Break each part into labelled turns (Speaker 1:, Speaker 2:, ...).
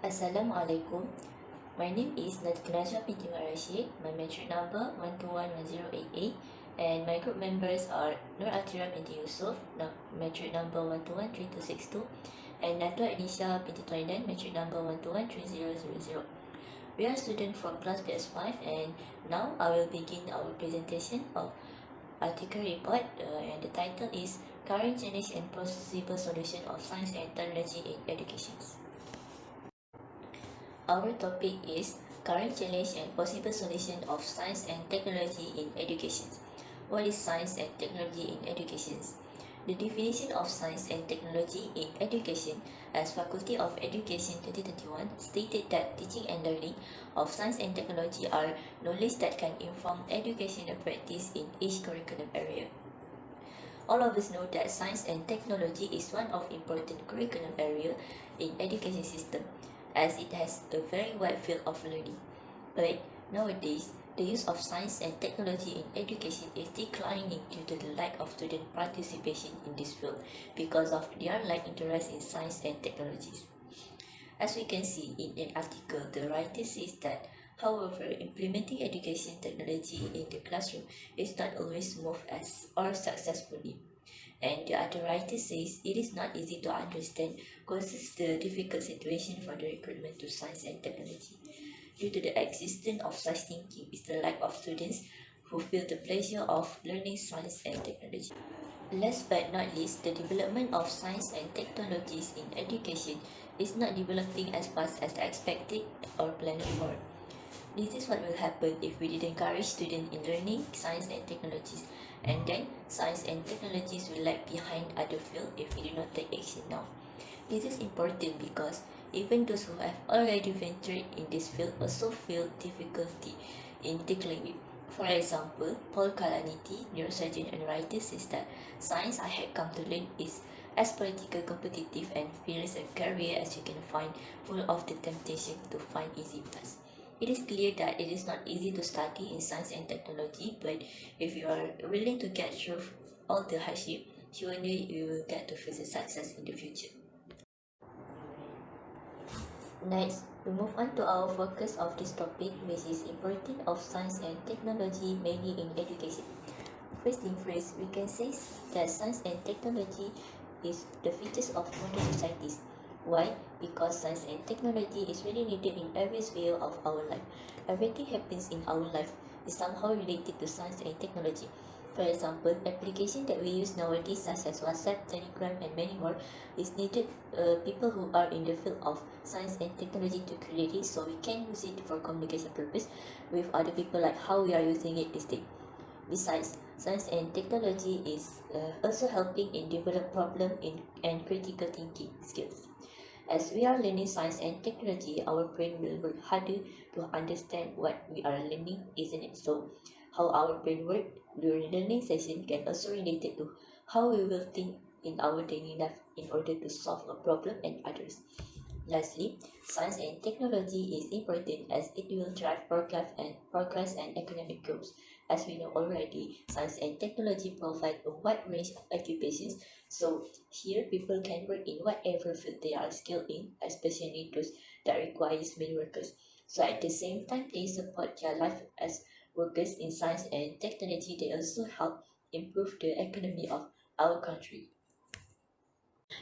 Speaker 1: Assalamualaikum. My name is Najwa binti Rashid. My metric number 1211088 and my group members are Nur Atira binti Yusuf, metric number 1213262 and Natwa Elisha binti Toinan, metric number 1213000. We are students from class BS5 and now I will begin our presentation of article report and the title is Current Challenge and Possible Solution of Science and Technology in Education. Our topic is Current Challenge and Possible Solution of Science and Technology in Education. What is science and technology in education? The definition of science and technology in education as Faculty of Education 2021 stated that teaching and learning of science and technology are knowledge that can inform educational practice in each curriculum area. All of us know that science and technology is one of important curriculum area in education system, as it has a very wide field of learning. But nowadays, the use of science and technology in education is declining due to the lack of student participation in this field because of their lack interest in science and technologies. As we can see in an article, the writer says that, however, implementing education technology in the classroom is not always smooth or successfully. And the other writer says it is not easy to understand causes the difficult situation for the recruitment to science and technology. Due to the existence of such thinking is the lack of students who feel the pleasure of learning science and technology. Last but not least, the development of science and technologies in education is not developing as fast as expected or planned for. This is what will happen if we didn't encourage students in learning science and technologies, and then science and technologies will lag behind other fields if we do not take action now. This is important because even those who have already ventured in this field also feel difficulty in tackling it. For example, Paul Kalaniti, neurosurgeon and writer, says that science I had come to learn is as political competitive and fierce a career as you can find, full of the temptation to find easy paths. It is clear that it is not easy to study in science and technology, but if you are willing to get through all the hardship, surely you will get to face success in the future. Next, we move on to our focus of this topic, which is importance of science and technology mainly in education. First thing first, we can say that science and technology is the features of modern societies. Why? Because science and technology is really needed in every sphere of our life. Everything happens in our life is somehow related to science and technology. For example, applications that we use nowadays such as WhatsApp, Telegram and many more is needed people who are in the field of science and technology to create it, so we can use it for communication purpose with other people like how we are using it these days. Besides, science and technology is also helping in develop problem and critical thinking skills. As we are learning science and technology, our brain will work harder to understand what we are learning, isn't it? So, how our brain works during learning session can also relate to how we will think in our daily life in order to solve a problem and others. Lastly, science and technology is important as it will drive progress and economic growth. As we know already, science and technology provide a wide range of occupations, so here people can work in whatever field they are skilled in, especially those that requires many workers. So at the same time, they support their life as workers in science and technology. They also help improve the economy of our country.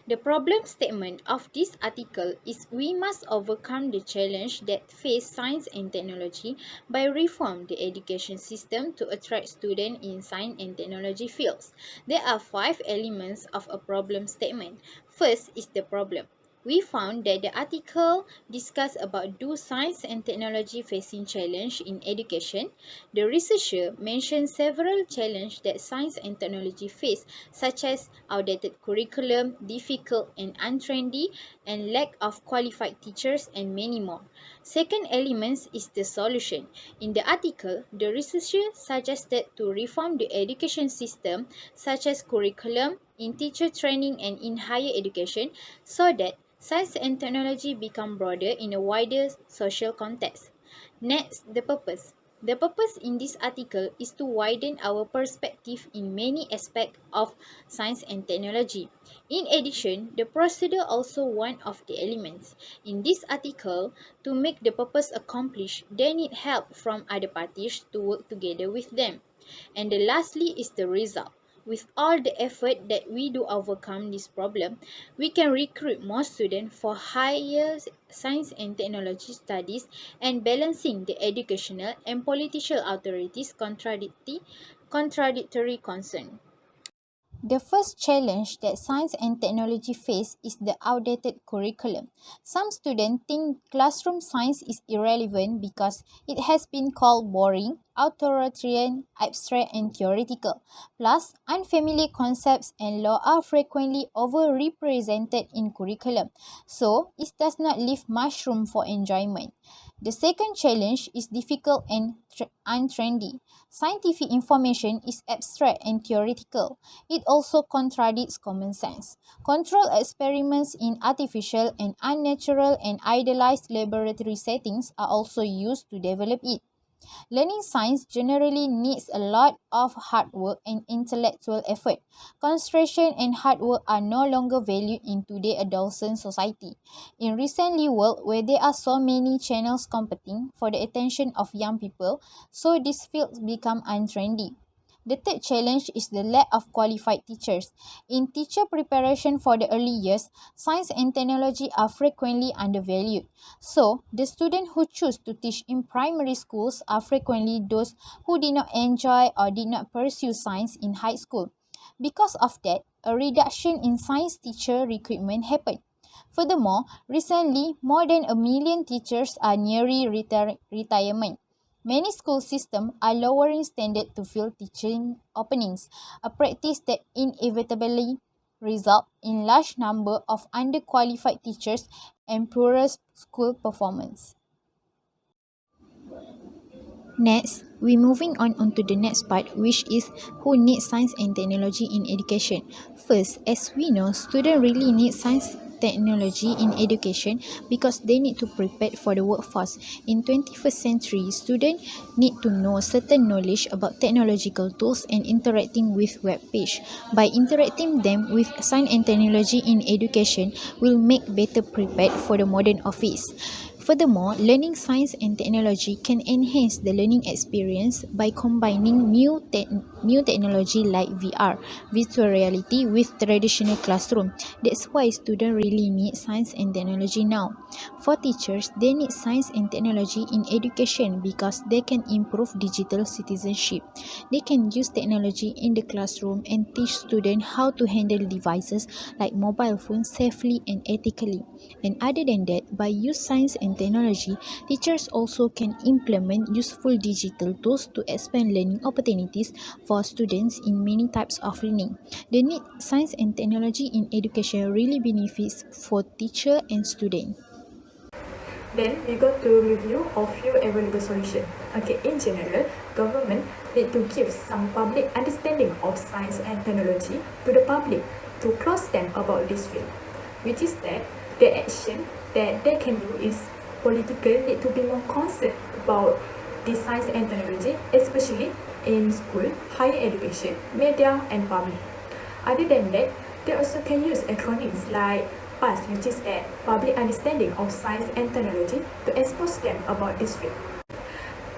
Speaker 2: The problem statement of this article is we must overcome the challenge that face science and technology by reform the education system to attract students in science and technology fields. There are 5 elements of a problem statement. First is the problem. We found that the article discussed about do science and technology facing challenge in education. The researcher mentioned several challenges that science and technology face, such as outdated curriculum, difficult and untrendy, and lack of qualified teachers, and many more. Second element is the solution. In the article, the researcher suggested to reform the education system, such as curriculum, in teacher training and in higher education, so that science and technology become broader in a wider social context. Next, the purpose. The purpose in this article is to widen our perspective in many aspects of science and technology. In addition, the procedure also one of the elements. In this article, to make the purpose accomplished, they need help from other parties to work together with them. And the lastly is the result. With all the effort that we do overcome this problem, we can recruit more students for higher science and technology studies and balancing the educational and political authorities' contradictory concern. The first challenge that science and technology face is the outdated curriculum. Some students think classroom science is irrelevant because it has been called boring, authoritarian, abstract, and theoretical. Plus, unfamiliar concepts and law are frequently overrepresented in curriculum, so it does not leave much room for enjoyment. The second challenge is difficult and untrendy. Scientific information is abstract and theoretical. It also contradicts common sense. Controlled experiments in artificial and unnatural and idealized laboratory settings are also used to develop it. Learning science generally needs a lot of hard work and intellectual effort. Concentration and hard work are no longer valued in today's adolescent society. In recently world where there are so many channels competing for the attention of young people, so these fields become untrendy. The third challenge is the lack of qualified teachers. In teacher preparation for the early years, science and technology are frequently undervalued. So, the students who choose to teach in primary schools are frequently those who did not enjoy or did not pursue science in high school. Because of that, a reduction in science teacher recruitment happened. Furthermore, recently, more than 1 million teachers are nearing retirement. Many school systems are lowering standards to fill teaching openings, a practice that inevitably results in large number of underqualified teachers and poorer school performance. Next, we're moving on onto the next part, which is who needs science and technology in education. First, as we know, students really need science technology in education because they need to prepare for the workforce. In 21st century, students need to know certain knowledge about technological tools and interacting with web page. By interacting them with science and technology in education will make better prepared for the modern office. Furthermore, learning science and technology can enhance the learning experience by combining new technology like VR, virtual reality, with traditional classroom. That's why students really need science and technology now. For teachers, they need science and technology in education because they can improve digital citizenship. They can use technology in the classroom and teach students how to handle devices like mobile phones safely and ethically. And other than that, by use science and technology, teachers also can implement useful digital tools to expand learning opportunities for students in many types of learning. The need science and technology in education really benefits for teacher and student.
Speaker 3: Then we got to review a few available solutions. Okay, in general, government need to give some public understanding of science and technology to the public to close them about this field, which is that the action that they can do is political need to be more concerned about the science and technology, especially in school, higher education, media and public. Other than that, they also can use acronyms like PAS, which is a public understanding of science and technology, to expose them about this field.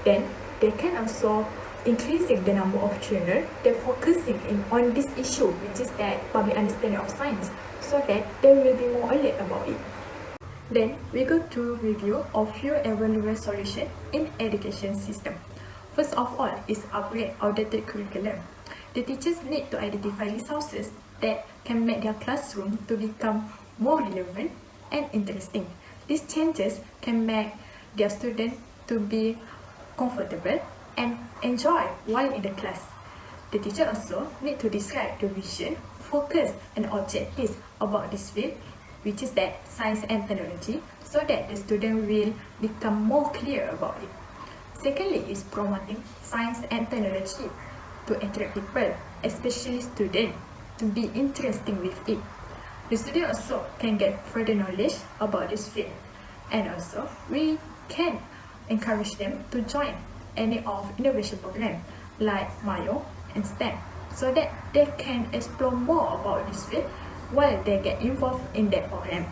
Speaker 3: Then they can also increasing the number of children that focusing on this issue, which is that public understanding of science, so that they will be more alert about it. Then we go to review a few available solutions in education system. First of all is upgrade outdated curriculum. The teachers need to identify resources that can make their classroom to become more relevant and interesting. These changes can make their students to be comfortable and enjoy while in the class. The teacher also need to describe the vision, focus and objectives about this field, which is that science and technology, so that the student will become more clear about it. Secondly is promoting science and technology to attract people, especially students, to be interested with it. The student also can get further knowledge about this field, and also we can encourage them to join any of innovation program like Mayo and STEM, so that they can explore more about this field while they get involved in that program.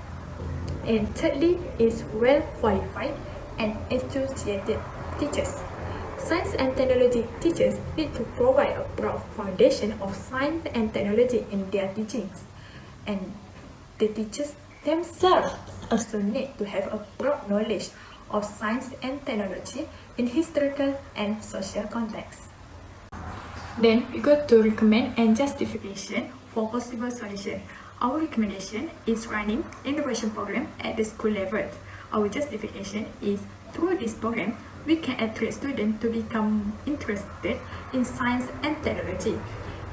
Speaker 3: And thirdly is well qualified and enthusiastic teachers. Science and technology teachers need to provide a broad foundation of science and technology in their teachings, and the teachers themselves also need to have a broad knowledge of science and technology in historical and social context. Then we go to recommend and justification for possible solution. Our recommendation is running innovation program at the school level. Our justification is through this program, we can attract students to become interested in science and technology.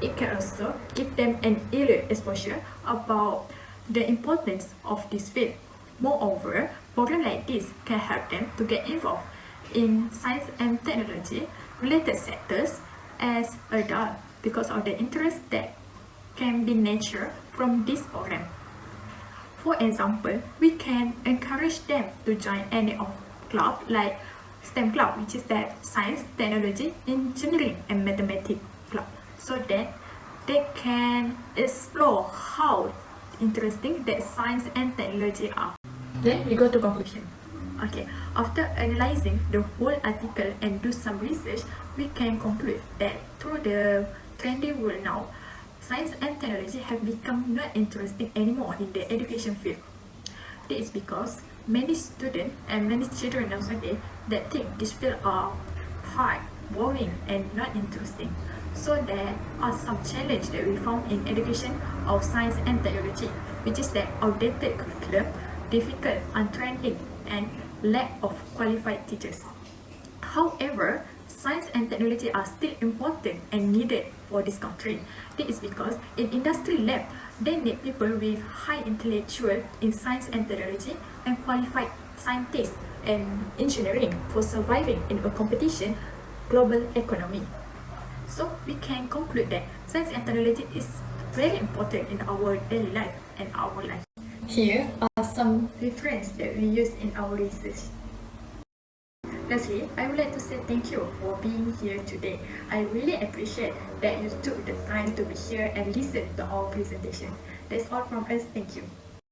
Speaker 3: It can also give them an early exposure about the importance of this field. Moreover, programs like this can help them to get involved in science and technology related sectors as adults because of the interest that can be nurtured from this program. For example, we can encourage them to join any of club like STEM club, which is that science, technology, engineering and mathematics club, so that they can explore how interesting that science and technology are. Then we go to conclusion. Okay, after analyzing the whole article and do some research, we can conclude that through the trendy world now, science and technology have become not interesting anymore in the education field. This is because many students and many children nowadays that think this field are hard, boring and not interesting. So there are some challenges that we found in education of science and technology, which is that outdated curriculum, difficult, untrending, and lack of qualified teachers. However, science and technology are still important and needed for this country. This is because in industry lab, they need people with high intellectual in science and technology and qualified scientists and engineering for surviving in a competition global economy. So we can conclude that science and technology is very important in our daily life and our life. Here are some references that we use in our research. Lastly, I would like to say thank you for being here today. I really appreciate that you took the time to be here and listen to our presentation. That's all from us. Thank you.